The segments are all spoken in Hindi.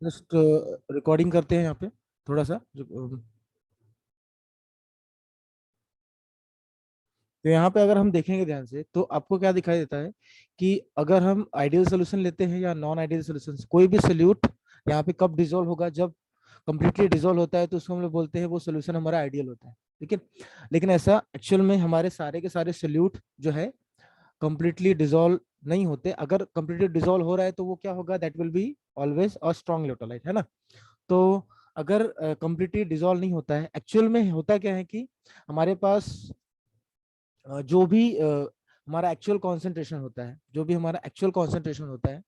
जस्ट रिकॉर्डिंग करते हैं यहाँ पे थोड़ा सा तो यहाँ पे अगर हम देखेंगे ध्यान से तो आपको क्या दिखाई देता है कि अगर हम आइडियल सोल्यूशन लेते हैं या नॉन आइडियल सोल्यूशन, कोई भी सोल्यूट यहाँ पे कब डिसॉल्व होगा, जब कंप्लीटली डिसॉल्व होता है तो उसको हम लोग बोलते हैं वो सोल्यूशन हमारा आइडियल होता है। ठीक है, लेकिन ऐसा एक्चुअल में हमारे सारे के सारे सोल्यूट जो है कंप्लीटली डिसॉल्व नहीं होते। अगर कंप्लीटली डिसॉल्व हो रहा है तो वो क्या होगा, that will be always a strong electrolyte, है ना। तो अगर कंप्लीटली डिसॉल्व नहीं होता है, एक्चुअल में होता क्या है कि हमारे पास जो भी हमारा एक्चुअल कॉन्सेंट्रेशन होता है, जो भी हमारा एक्चुअल कॉन्सेंट्रेशन होता है,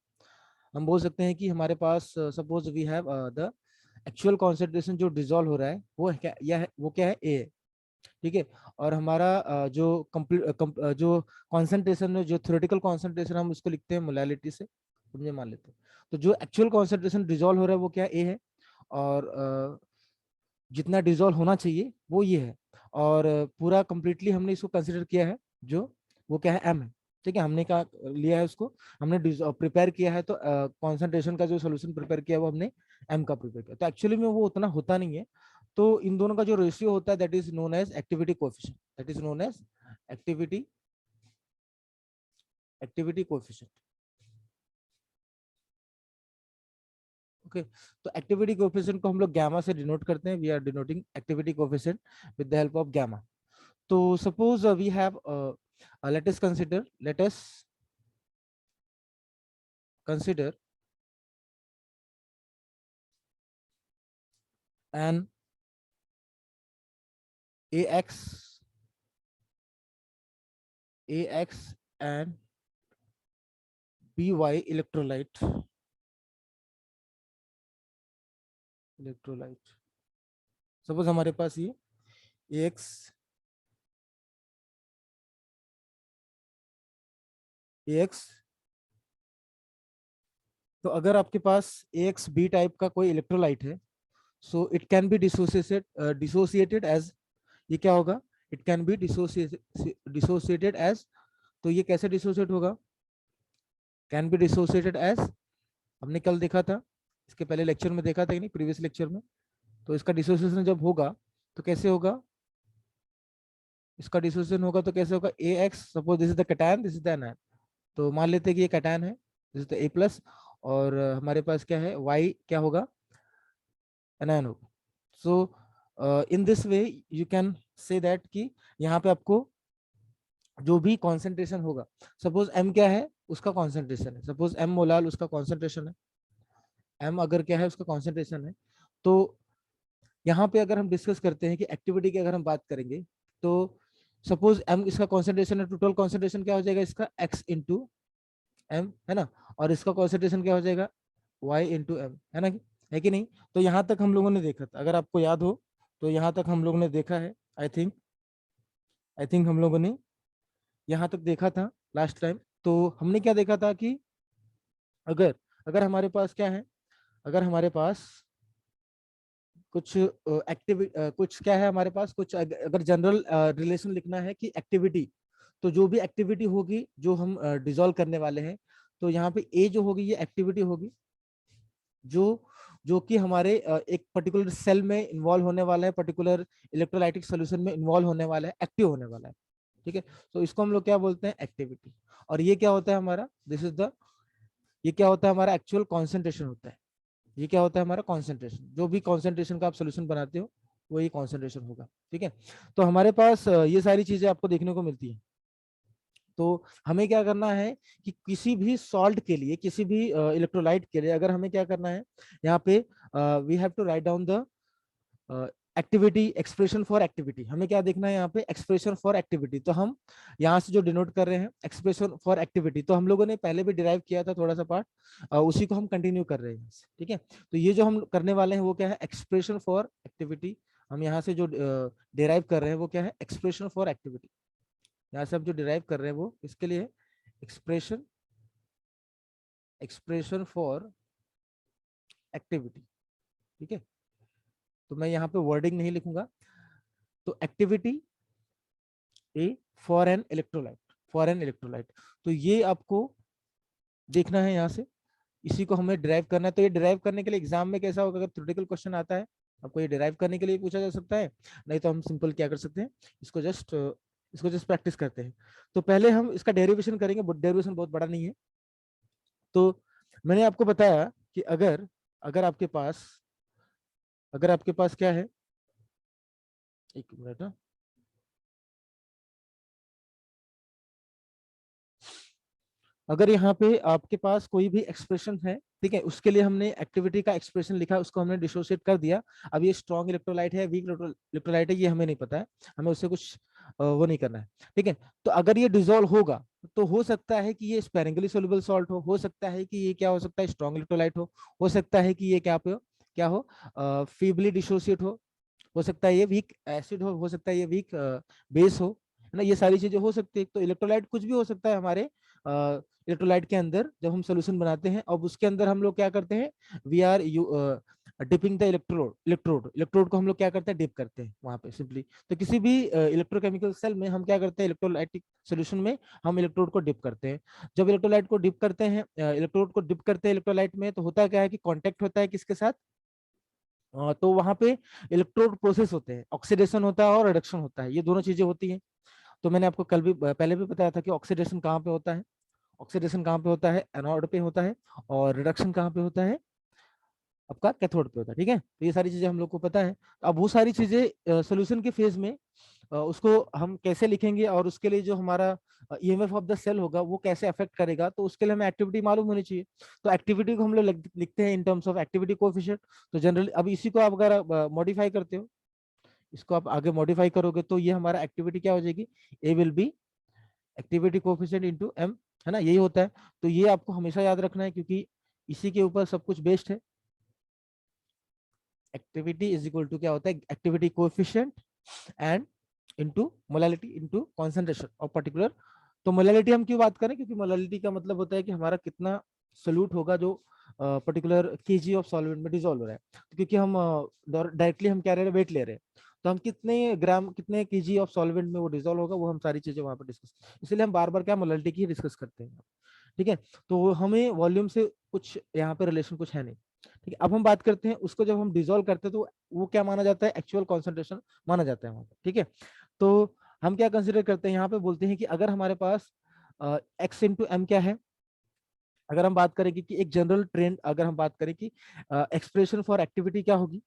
हम बोल सकते हैं कि हमारे पास suppose we have the actual concentration जो डिसॉल्व हो रहा है वो है क्या, यह है वो क्या है, ए है। ठीक है, और हमारा जो कॉन्सेंट्रेशन है, जो थ्योरेटिकल कॉन्सेंट्रेशन हम उसको लिखते हैं मोलैलिटी से, समझे, मान लेते हैं। तो जो एक्चुअल कॉन्सेंट्रेशन डिसॉल्व हो रहा है वो क्या, ए है। और जितना डिसॉल्व होना चाहिए वो ये है। और पूरा कंप्लीटली हमने इसको कंसिडर किया है जो वो क्या है, एम है। ठीक है, हमने क्या लिया है उसको, हमने प्रिपेयर किया है, तो कॉन्सेंट्रेशन का जो सोल्यूशन प्रिपेयर किया है वो हमने एम का प्रिपेयर किया। तो एक्चुअली में वो उतना होता नहीं है। तो इन दोनों का जो रेशियो होता है that is known as activity coefficient, that is known as activity activity coefficient. Okay, तो एक्टिविटी कोएफिशिएंट को हम लोग गामा से डिनोट करते हैं। We are denoting activity coefficient with the help of gamma. तो suppose we have let us consider an ax and by electrolyte। Suppose हमारे पास ये ax तो अगर आपके पास ax b टाइप का कोई इलेक्ट्रोलाइट है, so it can be dissociated as, ये क्या होगा, it can be dissociated as. तो ये कैसे डिसोसिएट होगा, कैन बी डिसोसिएटेड एज, हमने कल देखा था, इसके पहले लेक्चर में देखा था कि नहीं, प्रीवियस लेक्चर में। तो इसका डिसोसिएशन जब होगा तो कैसे होगा, इसका डिसोसिएशन होगा तो कैसे होगा, A X, suppose this is the cation, this is the anion. तो मान लेते हैं कि ये कैटायन है, this is the A plus, और हमारे पास क्या है, वाई क्या होगा, एनायन होगा। So in this way you can say that कि यहाँ पे आपको जो भी कॉन्सेंट्रेशन होगा, सपोज एम क्या है, उसका कॉन्सेंट्रेशन है, सपोज एम मोलाल उसका कॉन्सेंट्रेशन है, एम अगर क्या है उसका कॉन्सेंट्रेशन है। तो यहाँ पे अगर हम डिस्कस करते हैं कि एक्टिविटी की अगर हम बात करेंगे, तो सपोज एम इसका कॉन्सेंट्रेशन है, टोटल कॉन्सेंट्रेशन क्या हो जाएगा इसका, एक्स इंटू एम, है ना। और इसका कॉन्सेंट्रेशन क्या हो जाएगा, वाई इंटू एम, है ना, है कि नहीं। तो यहाँ तक हम लोगों ने देखा था, अगर आपको याद हो तो यहाँ तक हम लोगों ने देखा है, आई थिंक हम लोगों ने यहाँ तक देखा था लास्ट टाइम। तो हमने क्या देखा था कि अगर अगर हमारे पास क्या है, अगर हमारे पास कुछ कुछ क्या है हमारे पास, कुछ अगर जनरल रिलेशन लिखना है कि एक्टिविटी, तो जो भी एक्टिविटी होगी जो हम डिसॉल्व करने वाले हैं, तो यहाँ पे ए जो होगी ये एक्टिविटी होगी, जो जो कि हमारे एक पर्टिकुलर सेल में इन्वॉल्व होने वाला है, पर्टिकुलर इलेक्ट्रोलाइटिक सोल्यूशन में इन्वॉल्व होने वाला है, एक्टिव होने वाला है। ठीक है, तो इसको हम लोग क्या बोलते हैं, एक्टिविटी। और ये क्या होता है हमारा, दिस इज द, ये क्या होता है हमारा एक्चुअल कॉन्सेंट्रेशन होता है। ये क्या होता है हमारा कॉन्सेंट्रेशन, जो भी कॉन्सेंट्रेशन का आप सोल्यूशन बनाते हो वो ये कॉन्सेंट्रेशन होगा। ठीक है, तो हमारे पास ये सारी चीजें आपको देखने को मिलती है। तो हमें क्या करना है कि किसी भी सॉल्ट के लिए, किसी भी इलेक्ट्रोलाइट के लिए अगर हमें क्या करना है, यहाँ पे we have to write down the activity, expression for activity. हमें क्या देखना है यहाँ पे, एक्सप्रेशन फॉर एक्टिविटी। तो हम यहाँ से जो डिनोट कर रहे हैं एक्सप्रेशन फॉर एक्टिविटी, तो हम लोगों ने पहले भी डिराइव किया था थोड़ा सा पार्ट, उसी को हम कंटिन्यू कर रहे हैं। ठीक है, तो ये जो हम करने वाले हैं वो क्या है, एक्सप्रेशन फॉर एक्टिविटी। हम यहाँ से जो डिराइव कर रहे हैं वो क्या है, एक्सप्रेशन फॉर एक्टिविटी। यहाँ से हम जो डिराइव कर रहे हैं वो इसके लिए एक्सप्रेशन एक्सप्रेशन फॉर एक्टिविटी। ठीक है, तो मैं यहाँ पे वर्डिंग नहीं लिखूंगा। तो activity A for an electrolyte, for an electrolyte. तो ये आपको देखना है यहाँ से, इसी को हमें डिराइव करना है। तो ये डिराइव करने के लिए एग्जाम में कैसा होगा, अगर थ्योरेटिकल क्वेश्चन आता है आपको ये डिराइव करने के लिए पूछा जा सकता है, नहीं तो हम सिंपल क्या कर सकते हैं, इसको जस्ट प्रैक्टिस करते हैं। तो पहले हम इसका डेरिवेशन करेंगे, डेरिवेशन बहुत बड़ा नहीं है। तो मैंने आपको बताया कि अगर अगर आपके पास क्या है, एक मिनट, अगर यहाँ पे आपके पास कोई भी एक्सप्रेशन है, ठीक है, उसके लिए हमने एक्टिविटी का एक्सप्रेशन लिखा, उसको हमने डिसोशिएट कर दिया। अब ये स्ट्रॉन्ग इलेक्ट्रोलाइट है, वीक इलेक्ट्रोलाइट है, ये हमें नहीं पता है, हमें उससे कुछ वो नहीं करना है, ठीक है। तो अगर ये डिजोल्व होगा तो हो सकता है कि ये स्पेरिंगली सोल्युबल सॉल्ट हो सकता है कि ये क्या हो सकता है, स्ट्रॉन्ग इलेक्ट्रोलाइट हो सकता है कि ये क्या हो, फीबली डिसोशिएट हो सकता है ये वीक एसिड हो सकता है ये वीक बेस हो, है ना, ये सारी चीजें हो सकती है। तो इलेक्ट्रोलाइट कुछ भी हो सकता है हमारे इलेक्ट्रोलाइट के अंदर, जब हम सोल्यूशन बनाते हैं। अब उसके अंदर हम लोग क्या करते हैं, we are dipping the electrode को हम लोग क्या करते हैं, डिप करते हैं वहां पे सिंपली। तो किसी भी इलेक्ट्रोकेमिकल सेल में हम क्या करते हैं, इलेक्ट्रोलाइटिक सोल्यूशन में हम इलेक्ट्रोड को डिप करते हैं। जब इलेक्ट्रोलाइट को डिप करते हैं, इलेक्ट्रोड को डिप करते हैं इलेक्ट्रोलाइट में, तो होता क्या है कि कांटेक्ट होता है किसके साथ, तो वहां पे इलेक्ट्रोड प्रोसेस होते हैं, ऑक्सीडेशन होता है और रिडक्शन होता है, ये दोनों चीजें होती हैं। तो मैंने आपको कल भी पहले भी बताया था कि ऑक्सीडेशन कहाँ पे होता है, ऑक्सीडेशन कहाँ पे होता है, एनोड पे होता है, और रिडक्शन कहाँ पे होता है, आपका कैथोड पे होता है, ठीक है। तो ये सारी चीजें हम लोग को पता है। अब वो सारी चीजें सोल्यूशन के फेज में उसको हम कैसे लिखेंगे, और उसके लिए जो हमारा ईएमएफ ऑफ द सेल होगा वो कैसे अफेक्ट करेगा, तो उसके लिए हमें एक्टिविटी मालूम होनी चाहिए। तो एक्टिविटी को हम लोग लिखते हैं in terms of activity coefficient. तो जनरली अब इसी को आप अगर मॉडिफाई करते हो, इसको आप आगे मॉडिफाई करोगे, तो ये हमारा एक्टिविटी क्या हो जाएगी, a will be activity coefficient into m, है ना, यही होता है। तो ये आपको हमेशा याद रखना है, क्योंकि इसी के ऊपर सब कुछ बेस्ड है। एक्टिविटी इज इक्वल टू क्या होता है, activity coefficient and into molality into concentration of particular. तो मोलालिटी हम क्यों बात करें, क्योंकि मोलालिटी का मतलब होता है कि हमारा कितना सोल्यूट होगा जो पर्टिकुलर केजी ऑफ सॉल्वेंट में डिसॉल्व हो रहा है। तो क्योंकि हम डायरेक्टली हम क्या ले रहे हैं, वेट ले रहे हैं, तो हम कितने ग्राम कितने केजी ऑफ सॉल्वेंट में वो डिसॉल्व होगा, वो हम सारी चीजें वहां पर डिस्कस, इसलिए हम बार बार क्या मोलालिटी की डिस्कस करते हैं, ठीक है। तो हमें वॉल्यूम से कुछ यहाँ पे रिलेशन कुछ है नहीं, ठीक है। अब हम बात करते हैं उसको, जब हम डिसॉल्व करते हैं तो वो क्या माना जाता है, एक्चुअल कॉन्सेंट्रेशन माना जाता है वहां पर, ठीक है। तो हम क्या कंसिडर करते हैं यहाँ पे, बोलते हैं कि अगर हमारे पास एक्स इंटू एम क्या है, अगर हम बात करें कि एक जनरल ट्रेंड, अगर हम बात करें कि एक्सप्रेशन फॉर एक्टिविटी क्या होगी,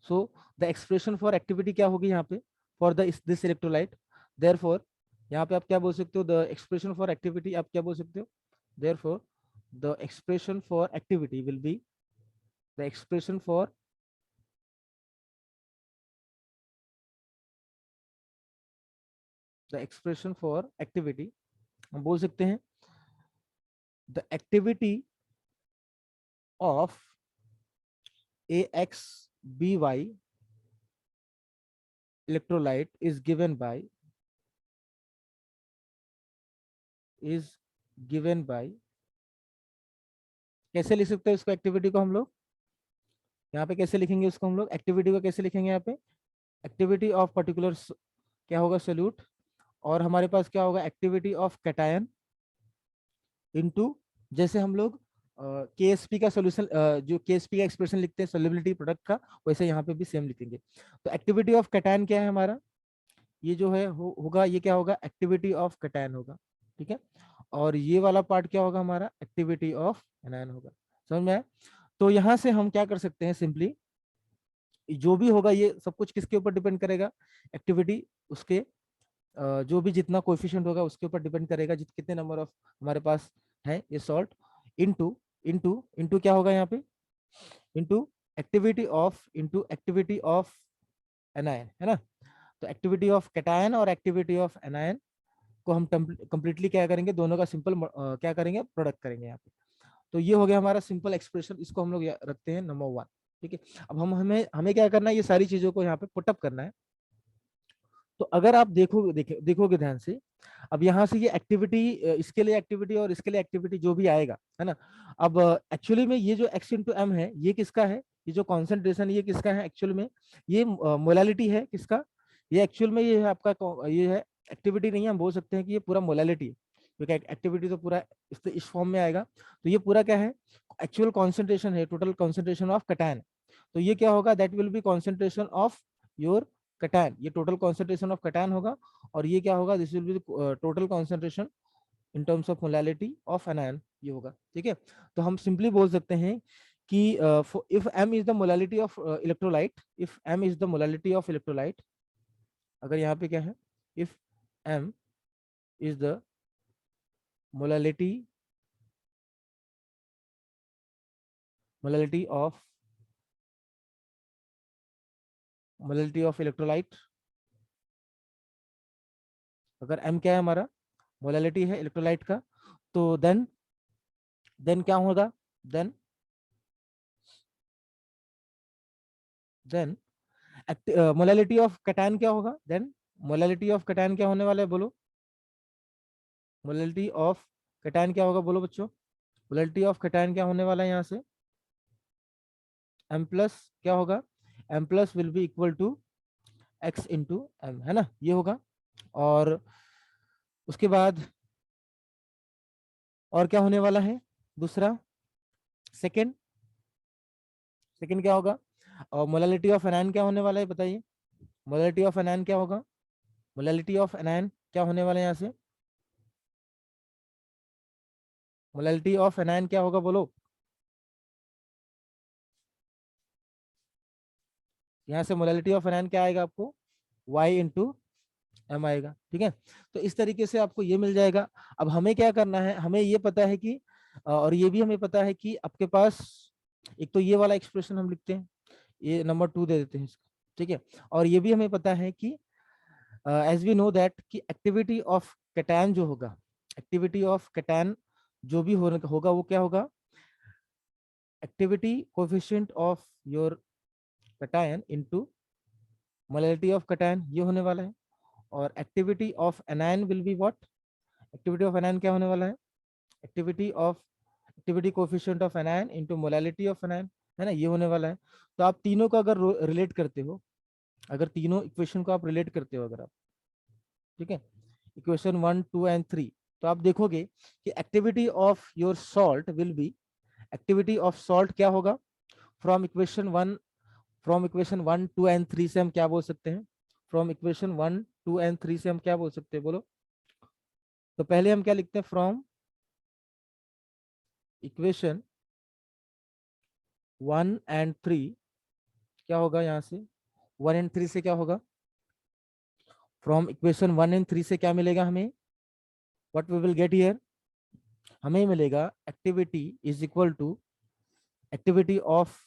so the expression for activity क्या होगी यहाँ पे, for the this electrolyte, therefore यहाँ पे आप क्या बोल सकते हो, द एक्सप्रेशन फॉर एक्टिविटी आप क्या बोल सकते हो, therefore the expression for activity will be the expression for the expression for activity, हम बोल सकते हैं the activity of AXBY electrolyte is given by कैसे लिख सकते हैं इसको, एक्टिविटी को हम लोग यहाँ पे कैसे लिखेंगे, उसको हम लोग एक्टिविटी को कैसे लिखेंगे यहाँ पे, एक्टिविटी ऑफ पर्टिकुलर क्या होगा सोल्यूट, और हमारे पास क्या होगा, एक्टिविटी ऑफ कैटायन इनटू, जैसे हम लोग केएसपी का सोल्यूशन, जो केएसपी का एक्सप्रेशन लिखते हैं सोल्युबिलिटी प्रोडक्ट का, वैसे यहाँ पे भी सेम लिखेंगे। तो एक्टिविटी ऑफ कैटायन क्या है हमारा, ये जो है होगा, ये क्या होगा, एक्टिविटी ऑफ कैटायन होगा, ठीक है। और ये वाला पार्ट क्या होगा हमारा, एक्टिविटी ऑफ एनायन होगा, समझ में आया। तो यहाँ से हम क्या कर सकते हैं, सिंपली जो भी होगा ये सब कुछ किसके ऊपर डिपेंड करेगा, एक्टिविटी उसके जो भी जितना कोएफिशिएंट होगा उसके ऊपर डिपेंड करेगा, कितने नंबर ऑफ हमारे पास है ये सॉल्ट, इनटू इनटू इनटू क्या होगा यहाँ पे, इनटू एक्टिविटी ऑफ एनायन, है ना। तो एक्टिविटी ऑफ कैटायन और एक्टिविटी ऑफ एनायन को हम कंप्लीटली क्या करेंगे, दोनों का सिंपल क्या करेंगे, प्रोडक्ट करेंगे यहाँ पे। तो ये हो गया हमारा सिंपल एक्सप्रेशन, इसको हम लोग रखते हैं नंबर 1, ठीक है। अब हम हमें हमें क्या करना है, ये सारी चीजों को यहाँ पे पुटअप करना है। तो अगर आप देखोगे ध्यान से, अब यहाँ से ये एक्टिविटी, इसके लिए एक्टिविटी और इसके लिए एक्टिविटी जो भी आएगा, है ना। अब एक्चुअली में ये जो एक्स इंटू एम है ये किसका है, ये जो कॉन्सेंट्रेशन ये किसका है एक्चुअल में, ये मोलालिटी है किसका, ये एक्चुअल में ये है आपका ये है एक्टिविटी नहीं है, हम बोल सकते हैं कि ये पूरा मोलालिटी है, क्योंकि एक्टिविटी तो पूरा इस फॉर्म में आएगा। तो ये पूरा क्या है, एक्चुअल कॉन्सेंट्रेशन है, टोटल कॉन्सेंट्रेशन ऑफ कटायन, तो ये क्या होगा, that will B concentration of your cation, ये टोटल कॉन्सेंट्रेशन ऑफ कटायन होगा। और ये क्या होगा, this will be total concentration in terms of molality of anion, ये होगा। ठीक है, तो हम सिंपली बोल सकते हैं कि if m is the molality of electrolyte, if m is the molality of electrolyte, अगर यहाँ पे क्या है, if m is the molality molality of electrolyte, अगर m क्या है हमारा, मोलैलिटी है इलेक्ट्रोलाइट का, तो देन क्या होगा, then then molality of cation क्या होगा, देन मोलैलिटी ऑफ कैटायन क्या होने वाला है, बोलो, मोलैलिटी ऑफ कैटायन क्या होगा, बोलो बच्चों, मोलैलिटी ऑफ कैटायन क्या होने वाला है यहाँ से, m प्लस क्या होगा, m plus will be equal to x into m, है ना, ये होगा। और उसके बाद और क्या होने वाला है, दूसरा, सेकेंड सेकेंड क्या होगा, और मोलैलिटी ऑफ एनायन क्या होने वाला है, बताइए, मोलैलिटी ऑफ एनायन क्या होगा, मोलैलिटी ऑफ एनायन क्या होने वाला है यहाँ से, मोलैलिटी ऑफ एनायन क्या होगा, बोलो, यहाँ से मोलैलिटी ऑफ एनायन क्या आएगा आपको, y इंटू एम आएगा। ठीक है, तो इस तरीके से आपको ये मिल जाएगा। अब हमें क्या करना है, हमें ये पता है कि और ये भी हमें पता है कि आपके पास एक तो ये वाला एक्सप्रेशन हम लिखते हैं, ये नंबर 2 दे देते हैं इसको। ठीक है, और ये भी हमें पता है कि एज वी नो दैट कि एक्टिविटी ऑफ कैटायन जो होगा, एक्टिविटी ऑफ कैटायन जो भी होगा वो क्या होगा, activity coefficient of your cation into molality of cation, ये होने वाला है। और activity of anion will be what, activity of anion क्या होने वाला है, activity coefficient of anion into molality of anion, है ना, ये होने वाला है। तो आप तीनों को अगर रिलेट करते हो, अगर तीनों इक्वेशन को आप रिलेट करते हो अगर आप, ठीक है, इक्वेशन 1 2 एंड 3, तो आप देखोगे कि activity of your salt will be, activity of salt क्या होगा, फ्रॉम इक्वेशन 1 2 एंड 3 से हम क्या बोल सकते हैं, फ्रॉम इक्वेशन 1 2 एंड 3 से हम क्या बोल सकते हैं, बोलो, तो पहले हम क्या लिखते हैं, फ्रॉम इक्वेशन 1 एंड 3, क्या होगा यहाँ से, 1 एंड 3 से क्या होगा, फ्रॉम इक्वेशन 1 एंड 3 से क्या मिलेगा हमें, what we will get here, हमें मिलेगा activity is equal to activity of,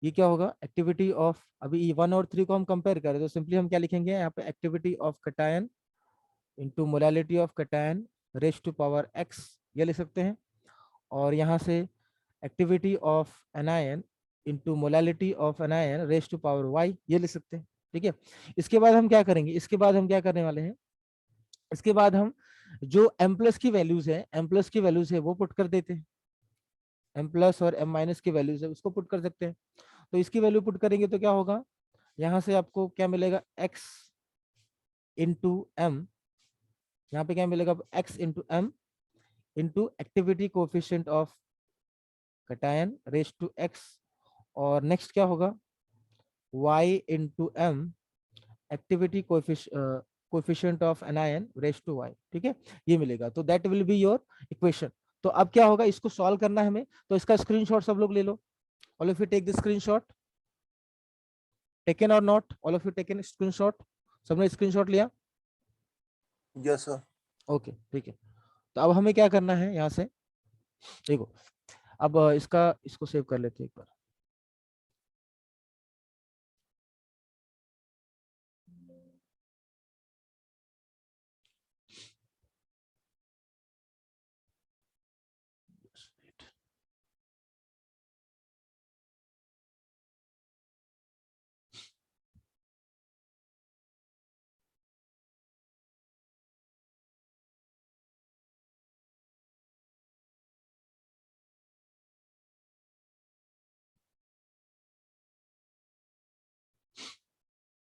ये क्या होगा, एक्टिविटी ऑफ, अभी 1 और 3 को हम कंपेयर करें तो सिंपली हम क्या लिखेंगे यहाँ पे, activity of cation into molality of cation raise to power x, ये लिख सकते हैं। और यहाँ से activity of anion into molality of anion raise to power y, ये लिख सकते हैं। ठीक है, इसके बाद हम क्या करेंगे, इसके बाद हम क्या करने वाले हैं, इसके बाद हम जो m प्लस की वैल्यूज है, m प्लस की वैल्यूज है वो पुट कर देते हैं, m प्लस और m माइनस की वैल्यूज है उसको पुट कर सकते हैं। तो इसकी वैल्यू पुट करेंगे तो क्या होगा, यहाँ से आपको क्या मिलेगा, x इंटू एम, यहाँ पे क्या मिलेगा, x into m into activity coefficient of cation raise to x, और नेक्स्ट क्या होगा, y into m activity coefficient of anion raise to y। ठीक है, ये मिलेगा, तो that will be your equation. तो अब क्या होगा, इसको सॉल्व करना है हमें, तो इसका स्क्रीनशॉट सब लोग ले लो, all of you take the screenshot, taken or not, all of you taken screenshot, सबने स्क्रीनशॉट लिया, यस सर। ओके ठीक है। तो अब हमें क्या करना है, यहाँ से देखो, अब इसको सेव कर लेते हैं एक बार,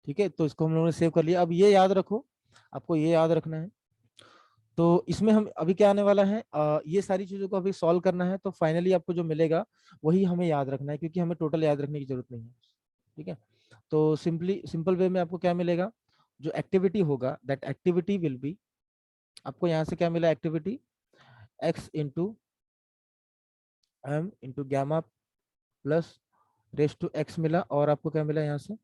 ठीक है, तो इसको हम लोगों ने सेव कर लिया। अब ये याद रखो, आपको ये याद रखना है, तो इसमें हम अभी क्या आने वाला है, ये सारी चीजों को अभी सॉल्व करना है, तो फाइनली आपको जो मिलेगा वही हमें याद रखना है, क्योंकि हमें टोटल याद रखने की जरूरत नहीं है। ठीक है, तो सिंपल वे में आपको क्या मिलेगा, जो एक्टिविटी होगा दैट एक्टिविटी विल बी, आपको यहाँ से क्या मिला, activity x into m into gamma plus raise to x मिला, और आपको क्या मिला यहाँ से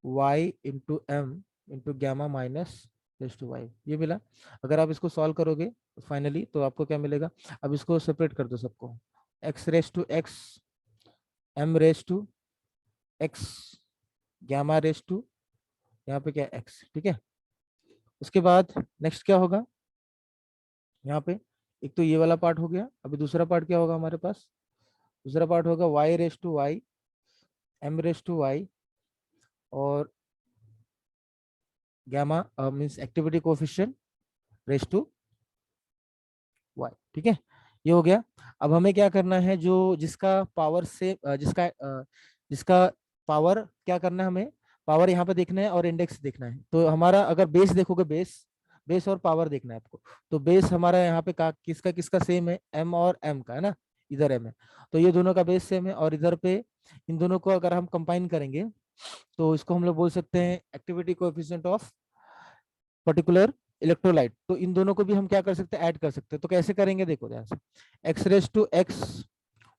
y into m into gamma minus raise to y, ये मिला। अगर आप इसको सॉल्व करोगे फाइनली तो आपको क्या मिलेगा, अब इसको सेपरेट कर दो सबको, x raise to x m raise to x gamma raise to यहाँ पे क्या x, ठीक है। उसके बाद नेक्स्ट क्या होगा यहाँ पे, एक तो ये वाला पार्ट हो गया, अभी दूसरा पार्ट क्या होगा हमारे पास, दूसरा पार्ट होगा y raise to y m raise to y और gamma means activity coefficient raise to y, ठीक है, ये हो गया। अब हमें क्या करना है, जो जिसका पावर से जिसका पावर क्या करना है, हमें पावर यहाँ पे देखना है और इंडेक्स देखना है। तो हमारा अगर बेस देखोगे, बेस बेस और पावर देखना है आपको, तो बेस हमारा यहाँ पे किसका किसका सेम है, एम और एम का है ना, इधर एम है, तो ये दोनों का बेस सेम है, और इधर पे इन दोनों को अगर हम कंबाइन करेंगे तो इसको हम लोग बोल सकते हैं activity coefficient of particular electrolyte. तो इन दोनों को भी हम क्या कर सकते हैं, ऐड कर सकते हैं। तो कैसे करेंगे, देखो ध्यान से, x raise to x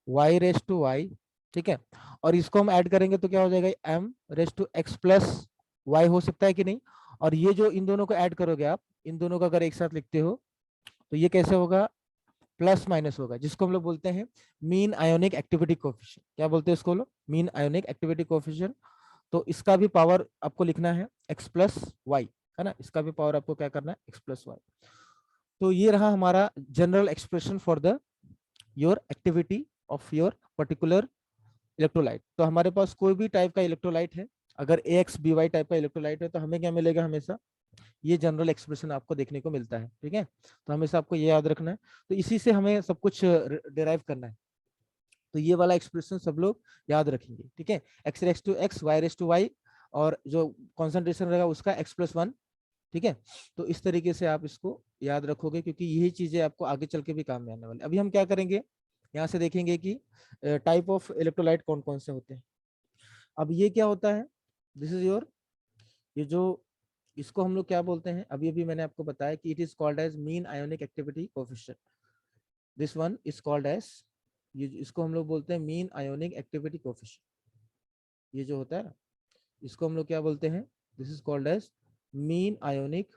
y raise to y, ठीक है, और इसको हम ऐड करेंगे तो क्या हो जाएगा, m raise to x plus y, हो सकता है कि नहीं। और ये जो इन दोनों को ऐड करोगे आप, इन दोनों को अगर एक साथ लिखते हो तो ये कैसे होगा, प्लस माइनस होगा, जिसको हम लोग बोलते हैं मीन आयोनिक एक्टिविटी कोफिशिएंट। क्या बोलते हैं इसको लोग, मीन आयोनिक एक्टिविटी कोफिशिएंट। तो इसका भी पावर आपको लिखना है एक्स प्लस वाई, है ना, इसका भी पावर आपको क्या करना है, एक्स प्लस वाई। तो ये रहा हमारा general expression for the your activity of your particular electrolyte. तो हमारे पास कोई भी टाइप का इलेक्ट्रोलाइट है, अगर ए एक्स बी वाई टाइप का इलेक्ट्रोलाइट है, तो हमें क्या मिलेगा, हमेशा ये जनरल एक्सप्रेशन आपको देखने को मिलता है, ठीक है। तो हमेशा आपको ये याद रखना है, तो इसी से हमें सब कुछ डिराइव करना है। तो ये वाला एक्सप्रेशन सब लोग याद रखेंगे, ठीक है, x raise to x y raise to y, और जो कॉन्सेंट्रेशन रहेगा उसका एक्स प्लस वन, ठीक है। तो इस तरीके से आप इसको याद रखोगे, क्योंकि यही चीजें आपको आगे चल के भी काम में आने वाली। अभी हम क्या करेंगे, यहाँ से देखेंगे कि टाइप ऑफ इलेक्ट्रोलाइट कौन कौन से होते हैं। अब ये क्या होता है, दिस इज योर, ये जो इसको हम लोग क्या बोलते हैं, अभी अभी मैंने आपको बताया कि it is called as mean ionic activity coefficient, this one is called as, ये इसको हम लोग बोलते हैं मीन आयोनिक एक्टिविटी कोफिशिएंट। ये जो होता है ना, इसको हम लोग क्या बोलते हैं, this is called as mean ionic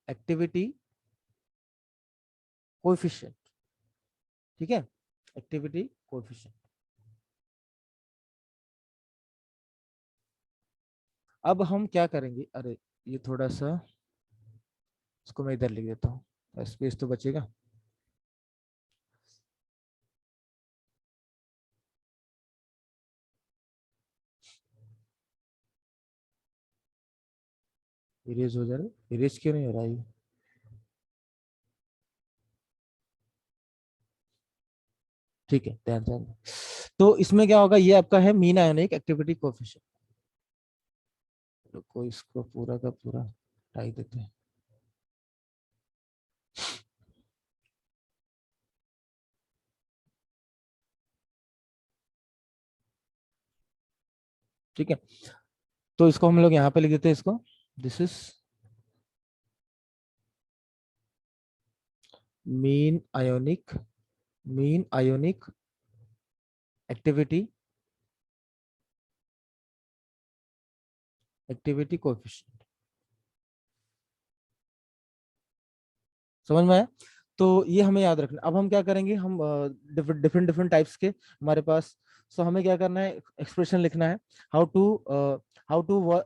activity coefficient, ठीक है, एक्टिविटी कोएफिशिएंट। अब हम क्या करेंगे, अरे ये थोड़ा सा, इसको मैं इधर लिख देता हूँ, स्पेस तो बचेगा। इरेज हो जा रहा है, इरेज क्यों नहीं हो रहा है ये? ठीक है, ध्यान ध्यान। तो इसमें क्या होगा, ये आपका है मीन आयोनिक एक्टिविटी कोएफिशिएंट। रुको, इसको पूरा का पूरा हटा ही देते हैं। ठीक है, तो इसको हम लोग यहाँ पे लिख देते हैं, इसको this is mean ionic activity coefficient, समझ में आया। तो ये हमें याद रखना। अब हम क्या करेंगे, हम डिफरेंट डिफरेंट टाइप्स के हमारे पास, सो हमें क्या करना है, एक्सप्रेशन लिखना है, how to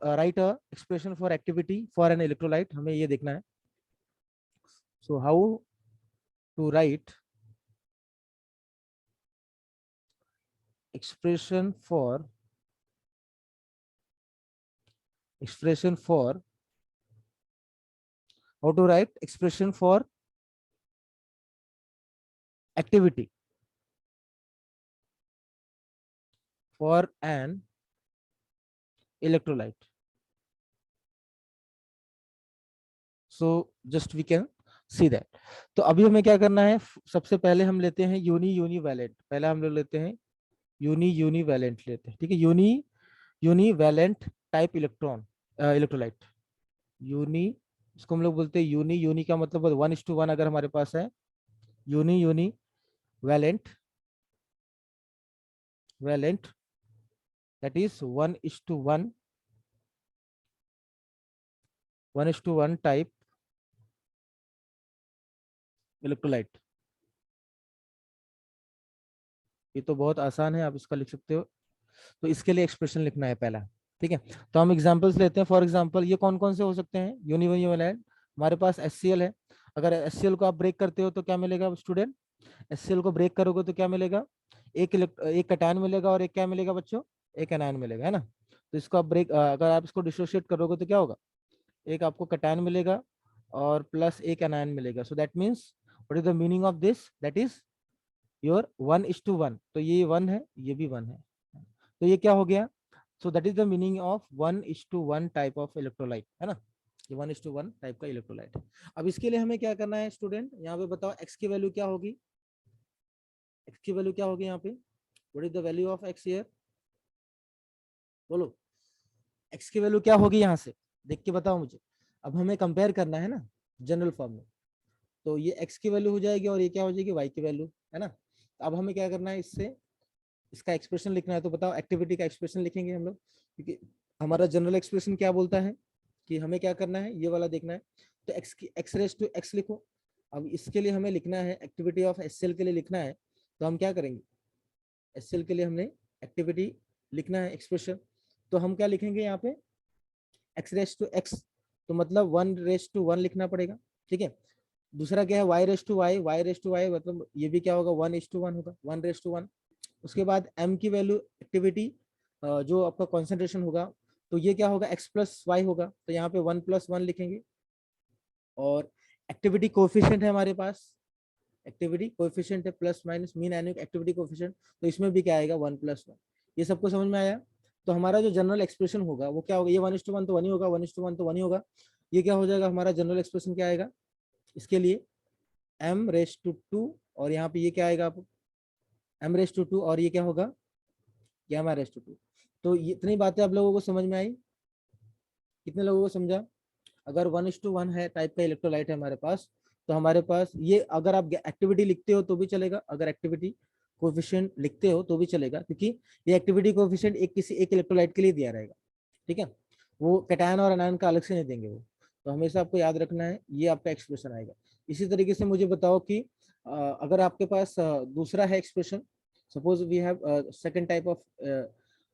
write a expression for activity for an electrolyte, हमें ये देखना है। So how to write expression for expression for how to write expression for activity for an electrolyte, so just we can see that. तो अभी हमें क्या करना है, सबसे पहले हम लेते हैं यूनी यूनी वैलेंट, पहले हम लोग लेते हैं यूनी यूनी वैलेंट लेते हैं, ठीक है, uni uni valent type electron electrolyte. Uni, इसको हम लोग बोलते हैं यूनी, यूनी का मतलब 1:1 अगर हमारे पास है, uni uni valent, valent that is 1:1, 1:1 type electrolyte. ये तो बहुत आसान है, आप इसका लिख सकते हो। तो इसके लिए एक्सप्रेशन लिखना है पहला, ठीक है। तो हम एग्जांपल्स लेते हैं। फॉर एग्जांपल ये कौन कौन से हो सकते हैं, यूनिवैलेंट, हमारे पास HCl है। अगर HCl को आप ब्रेक करते हो तो क्या मिलेगा स्टूडेंट, HCl को ब्रेक करोगे तो क्या मिलेगा, एक कटायन मिलेगा और एक क्या मिलेगा बच्चों, एक एनायन मिलेगा, है ना। तो इसको आप ब्रेक, अगर आप इसको डिसोशिएट करोगे तो क्या होगा, एक आपको कटायन मिलेगा और प्लस एक एनायन मिलेगा। So that means what is the meaning of this, that is your 1:1। तो ये 1 है, ये भी 1 है, तो ये क्या हो गया, so that is the meaning of 1:1 type of electrolyte, है ना। ये 1:1 टाइप का इलेक्ट्रोलाइट है। अब इसके लिए हमें क्या करना है स्टूडेंट, यहाँ पे बताओ एक्स की वैल्यू क्या होगी, एक्स की वैल्यू क्या होगी यहाँ पे, what is the value of x here, बोलो एक्स की वैल्यू क्या होगी, यहाँ से देख के बताओ मुझे। अब हमें कंपेयर करना है ना जनरल फॉर्म में, तो ये एक्स की वैल्यू हो जाएगी और ये क्या हो जाएगी, वाई की वैल्यू, है ना। तो अब हमें क्या करना है, इससे इसका एक्सप्रेशन लिखना है। तो बताओ एक्टिविटी का एक्सप्रेशन लिखेंगे हम लोग, क्योंकि हमारा जनरल एक्सप्रेशन क्या बोलता है कि हमें क्या करना है, ये वाला देखना है। तो एक्स की एक्स रेस टू एक्स लिखो। अब इसके लिए हमें लिखना है एक्टिविटी ऑफ HCl के लिए लिखना है, तो हम क्या करेंगे, HCl के लिए हमने एक्टिविटी लिखना है एक्सप्रेशन, तो हम क्या लिखेंगे यहाँ पे एक्स रेस टू एक्स, तो मतलब 1:1 लिखना पड़ेगा, ठीक है। दूसरा क्या है y raise to y, y raise to y मतलब ये भी क्या होगा 1:1 होगा, 1:1। उसके बाद m की वैल्यू एक्टिविटी जो आपका कॉन्सेंट्रेशन होगा, तो ये क्या होगा x प्लस वाई होगा, तो यहाँ पे 1+1 लिखेंगे। और एक्टिविटी कोएफिशिएंट है हमारे पास, एक्टिविटी कोएफिशिएंट है plus minus mean annual activity coefficient, तो इसमें भी क्या आएगा 1+1। ये सबको समझ में आया। तो हमारा जो जनरल एक्सप्रेशन होगा वो क्या होगा, ये 1:1 तो 1 ही होगा, 1:1 तो 1 ही होगा। ये क्या हो जाएगा हमारा जनरल एक्सप्रेशन क्या आएगा इसके लिए, m⁻², और यहाँ पे ये क्या आएगा m⁻², और ये क्या होगा γ⁻²। तो इतनी बातें आप लोगों को समझ में आई, कितने लोगों को समझा। अगर 1:1 है टाइप का इलेक्ट्रोलाइट है हमारे पास, तो हमारे पास ये, अगर आप एक्टिविटी लिखते हो तो भी चलेगा, अगर एक्टिविटी कोएफिशिएंट लिखते हो तो भी चलेगा, क्योंकि ये एक्टिविटी कोएफिशिएंट एक किसी एक इलेक्ट्रोलाइट के लिए दिया रहेगा, ठीक है। वो कैटायन और एनायन का अलग से नहीं देंगे वो, तो हमेशा आपको याद रखना है, ये आपका एक्सप्रेशन आएगा। इसी तरीके से मुझे बताओ कि अगर आपके पास दूसरा है expression, suppose we have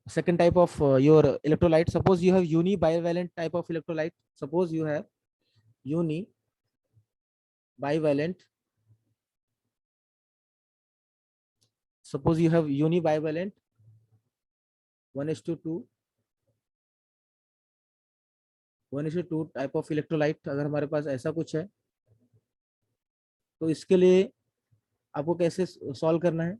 second type of your electrolyte, suppose you have uni bivalent type of electrolyte, suppose you have uni bivalent, suppose you have uni bivalent 1:2 1:2 type of electrolyte, अगर हमारे पास ऐसा कुछ है, तो इसके लिए आपको कैसे सॉल्व करना है,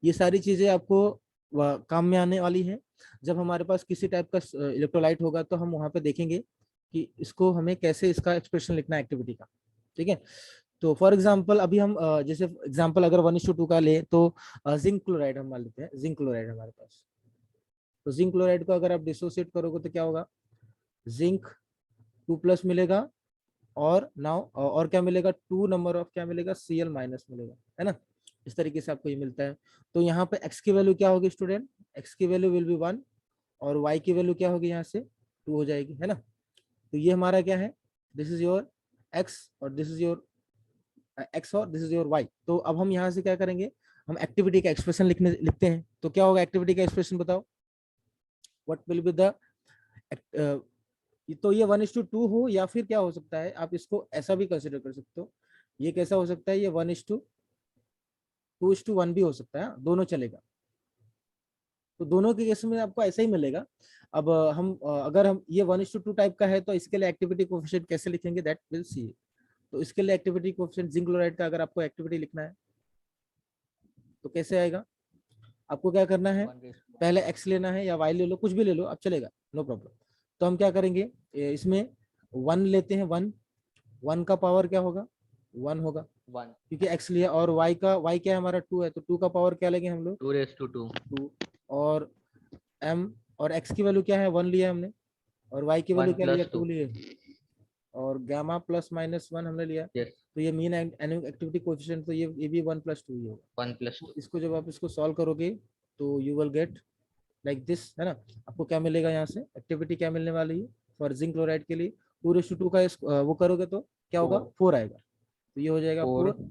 ये सारी चीजें आपको काम में आने वाली है। जब हमारे पास किसी टाइप का इलेक्ट्रोलाइट होगा तो हम वहां पे देखेंगे कि इसको हमें कैसे इसका एक्सप्रेशन लिखना है एक्टिविटी का, ठीक है। तो फॉर एग्जांपल अभी हम जैसे एग्जांपल अगर 1:2 का ले, तो जिंक क्लोराइड हम मान लेते हैं, जिंक क्लोराइड हमारे पास। तो जिंक क्लोराइड को अगर आप डिसोसिएट करोगे तो क्या होगा, जिंक 2+ मिलेगा, और नाउ और क्या मिलेगा, 2 नंबर ऑफ क्या मिलेगा Cl- मिलेगा, है ना। इस तरीके से आपको ये मिलता है। तो यहाँ पे x की वैल्यू क्या होगी स्टूडेंट, x की वैल्यू विल बी 1, और y की वैल्यू क्या होगी यहाँ से 2 हो जाएगी, है ना। तो ये हमारा क्या है, दिस इज योर x और दिस इज योर x और दिस इज योर y। तो अब हम यहाँ से क्या करेंगे, हम एक्टिविटी का एक्सप्रेशन लिखते हैं। तो क्या होगा एक्टिविटी का एक्सप्रेशन बताओ, व्हाट विल बी द, तो ये 1:2 हो, या फिर क्या हो सकता है, आप इसको ऐसा भी कंसिडर कर सकते हो, ये कैसा हो सकता है, ये 1:2:1 भी हो सकता है, दोनों चलेगा। तो दोनों के केस में आपको ऐसा ही मिलेगा। अब अगर हम ये 1:2 टाइप का है, तो इसके लिए एक्टिविटी कोएफिशिएंट कैसे लिखेंगे, दैट विल सी। तो इसके लिए एक्टिविटी कोएफिशिएंट जिंक क्लोराइड का अगर आपको एक्टिविटी लिखना है तो कैसे आएगा, आपको क्या करना है, पहले एक्स लेना है या वाई ले लो, कुछ भी ले लो, अब चलेगा, नो प्रॉब्लम। तो हम क्या करेंगे, इसमें 1 लेते हैं, 1, 1 का पावर क्या होगा, 1 होगा 1 क्योंकि x लिया, और y क्या है हमारा 2 है, तो 2 का पावर क्या लेंगे हम लोग, 2 2। और m और x की वैल्यू क्या है, 1 लिया हमने, और y की वैल्यू 1 क्या लिया, + 2 2 लिए, और गामा प्लस माइनस 1 हमने लिया। यस तो ये मीन एनुअल एक्टिविटी कोएफिशिएंट, तो ये भी 1 + 2 ही होगा। 1 + तो 2 इसको जब आप इसको सॉल्व करोगे तो you will get like this, है ना। आपको क्या मिलेगा यहाँ से, एक्टिविटी क्या मिलने वाली है फॉर जिंक क्लोराइड के लिए, 2:2 का वो करोगे तो क्या होगा, 4 4 आएगा, तो ये हो जाएगा 4। 4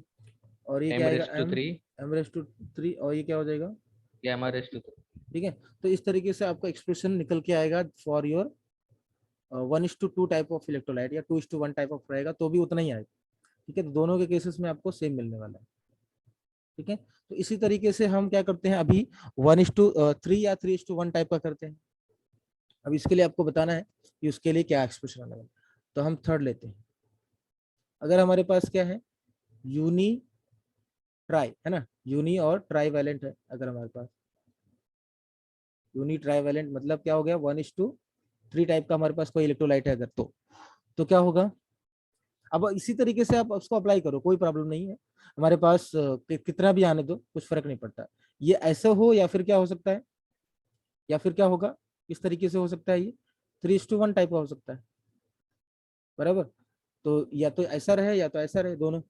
और ये क्या आएगा, m⁻3 m⁻3, और ये क्या हो जाएगा, gamma⁻3 ठीक है। तो इस तरीके से आपका एक्सप्रेशन निकल के आएगा for your 1:2 type of electrolyte, या 2:1 टाइप ऑफ रहेगा तो भी उतना ही आएगा, ठीक है। तो दोनों के केसेस में आपको सेम मिलने वाला है, ठीक है। तो इसी तरीके से हम क्या करते हैं अभी, 1:3 या 3:1 टाइप का करते हैं। अब इसके लिए आपको बताना है कि उसके लिए क्या एक्सप्रेशन आने वाला है। तो हम थर्ड लेते हैं। अगर हमारे पास क्या है, यूनी ट्राई, है ना, यूनी और ट्राई वैलेंट है, अगर हमारे पास यूनी ट्राई वैलेंट मतलब क्या हो गया, 1:3 टाइप का हमारे पास कोई इलेक्ट्रोलाइट है अगर, तो क्या होगा। अब इसी तरीके से आप उसको अप्लाई करो, कोई प्रॉब्लम नहीं है, हमारे पास कितना भी आने दो, कुछ फर्क नहीं पड़ता। ये ऐसे हो या फिर क्या हो सकता है, या फिर क्या होगा, इस तरीके से हो सकता है, ये 3:1 टाइप का हो सकता है, बराबर। तो या तो ऐसा रहे या तो ऐसा रहे, दोनों।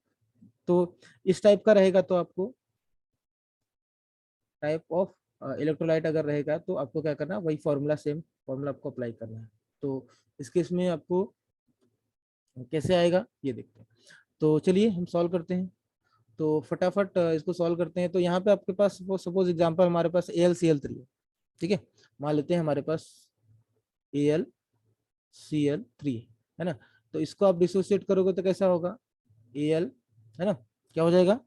तो इस टाइप का रहेगा तो आपको टाइप ऑफ इलेक्ट्रोलाइट अगर रहेगा तो आपको क्या करना है, वही फॉर्मूला, सेम फॉर्मूला आपको अप्लाई करना है। तो इस केस में आपको कैसे आएगा ये देखते हैं। तो चलिए हम सॉल्व करते हैं। तो फटाफट इसको सॉल्व करते हैं। तो यहाँ पे आपके पास वो सपोज एग्जांपल हमारे पास AlCl3 है, ठीक है। मान लेते हैं हमारे पास AlCl3 है ना। तो इसको आप डिसोसिएट करोगे तो कैसा होगा, Al, है ना, क्या हो जाएगा,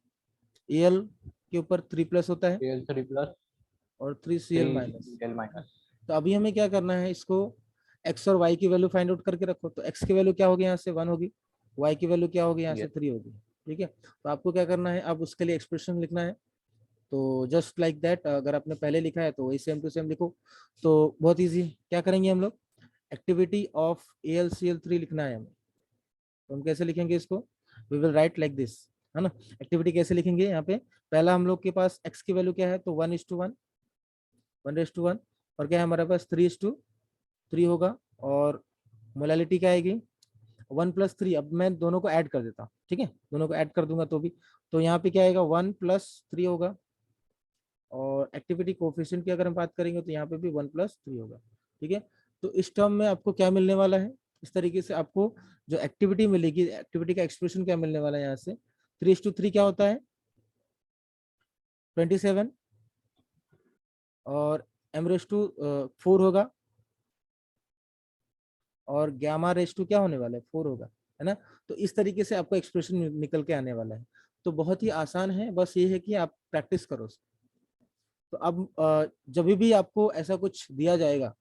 Al के ऊपर 3+ होता है Al3+ और 3Cl-। 3Cl-। तो अभी हमें क्या करना है, इसको x और y की वैल्यू फाइंड आउट करके रखो। तो x की वैल्यू क्या होगी, यहाँ से 1 होगी, y की वैल्यू क्या होगी, यहाँ से यस 3 होगी, ठीक है। तो आपको क्या करना है, अब उसके लिए एक्सप्रेशन लिखना है। तो जस्ट लाइक दैट, अगर आपने पहले लिखा है तो वही सेम टू सेम लिखो। तो बहुत इजी, क्या करेंगे हम लोग, एक्टिविटी ऑफ AlCl3 लिखना है हमें। तो हम कैसे लिखेंगे इसको, we will write like this, है ना। एक्टिविटी कैसे लिखेंगे, यहाँ पे पहला हम लोग के पास x की वैल्यू क्या है, तो 1:1, 1:1, और क्या है हमारे पास 3:3 होगा, और मोलालिटी क्या आएगी 1+3। अब मैं दोनों को ऐड कर देता हूँ, ठीक है, दोनों को ऐड कर दूंगा तो भी, तो यहाँ पे क्या आएगा 1+3 होगा, और एक्टिविटी कोफिशिएंट की अगर हम बात करेंगे तो यहाँ पे भी 1+3 होगा, ठीक है। तो इस टर्म में आपको क्या मिलने वाला है, इस तरीके से आपको जो एक्टिविटी मिलेगी, एक्टिविटी का एक्सप्रेशन क्या मिलने वाला है यहाँ से, 3:3 क्या होता है 27, और m⁻4 होगा, और γ⁻2 क्या होने वाला है 4 होगा, है ना। तो इस तरीके से आपको एक्सप्रेशन निकल के आने वाला है। तो बहुत ही आसान है, बस ये है कि आप प्रैक्टिस करो। तो अब जब भी आपको ऐसा कुछ दिया जाएगा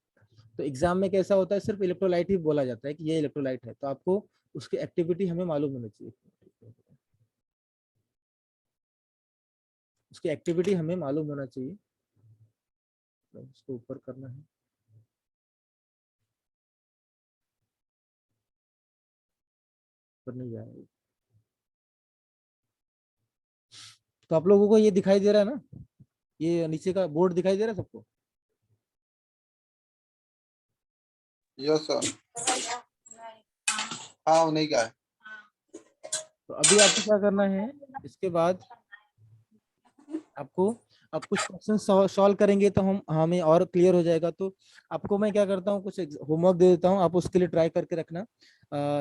तो एग्जाम में कैसा होता है, सिर्फ इलेक्ट्रोलाइट ही बोला जाता है कि ये इलेक्ट्रोलाइट है, तो आपको उसकी एक्टिविटी हमें मालूम होनी चाहिए, उसकी एक्टिविटी हमें मालूम होना चाहिए। तो उसको ऊपर करना है, ऊपर नहीं जाएगा। तो आप लोगों को ये दिखाई दे रहा है ना, ये नीचे का बोर्ड दिखाई दे रहा है सबको। Yes sir. हाँ उन्हीं का है। तो अभी आपको क्या करना है, इसके बाद आपको, अब कुछ क्वेश्चन सॉल्व करेंगे तो हम हमें और क्लियर हो जाएगा। तो आपको मैं क्या करता हूँ, कुछ होमवर्क दे देता हूँ, आप उसके लिए ट्राई करके रखना।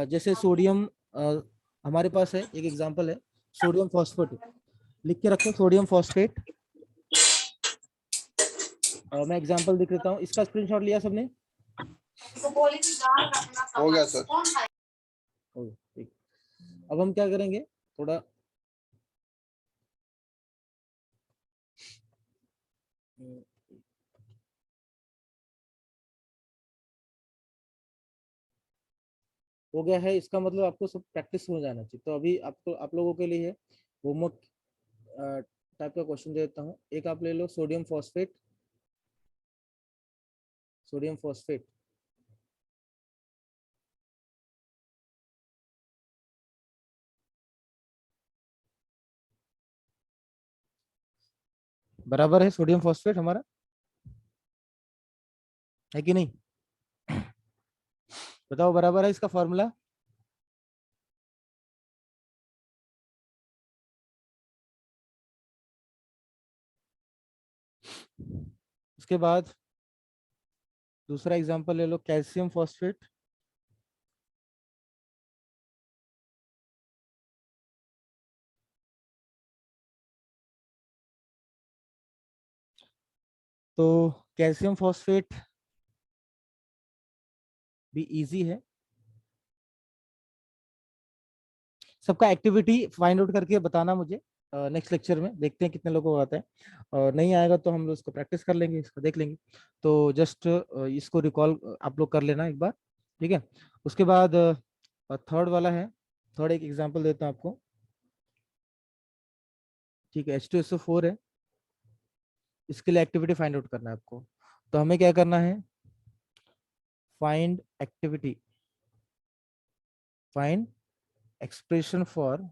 जैसे सोडियम, हमारे पास है एक एग्जांपल है, सोडियम फॉस्फेट, लिख के रखो सोडियम फॉस्फेट। मैं एग्जांपल दिख देता हूँ, इसका स्क्रीनशॉट लिया सबने, हो गया सर। ठीक। अब हम क्या करेंगे, थोड़ा हो गया है, इसका मतलब आपको सब प्रैक्टिस हो जाना चाहिए। तो अभी आपको, आप लोगों के लिए होमवर्क टाइप का क्वेश्चन दे देता हूँ। एक आप ले लो सोडियम फॉस्फेट, सोडियम फॉस्फेट बराबर है सोडियम फॉस्फेट हमारा, है कि नहीं? बताओ बराबर है इसका फॉर्मूला। उसके बाद दूसरा एग्जांपल ले लो, कैल्शियम फॉस्फेट। तो कैल्शियम फॉस्फेट भी इजी है। सबका एक्टिविटी फाइंड आउट करके बताना मुझे नेक्स्ट लेक्चर में, देखते हैं कितने लोगों को आता है। और नहीं आएगा तो हम लोग इसको प्रैक्टिस कर लेंगे, इसको देख लेंगे। तो जस्ट इसको रिकॉल आप लोग कर लेना एक बार, ठीक है। उसके बाद थर्ड वाला है, थर्ड एक एग्जांपल देता हूँ आपको, ठीक है। H2SO4 है, इसके लिए एक्टिविटी फाइंड आउट करना है आपको। तो हमें क्या करना है, find activity, find expression for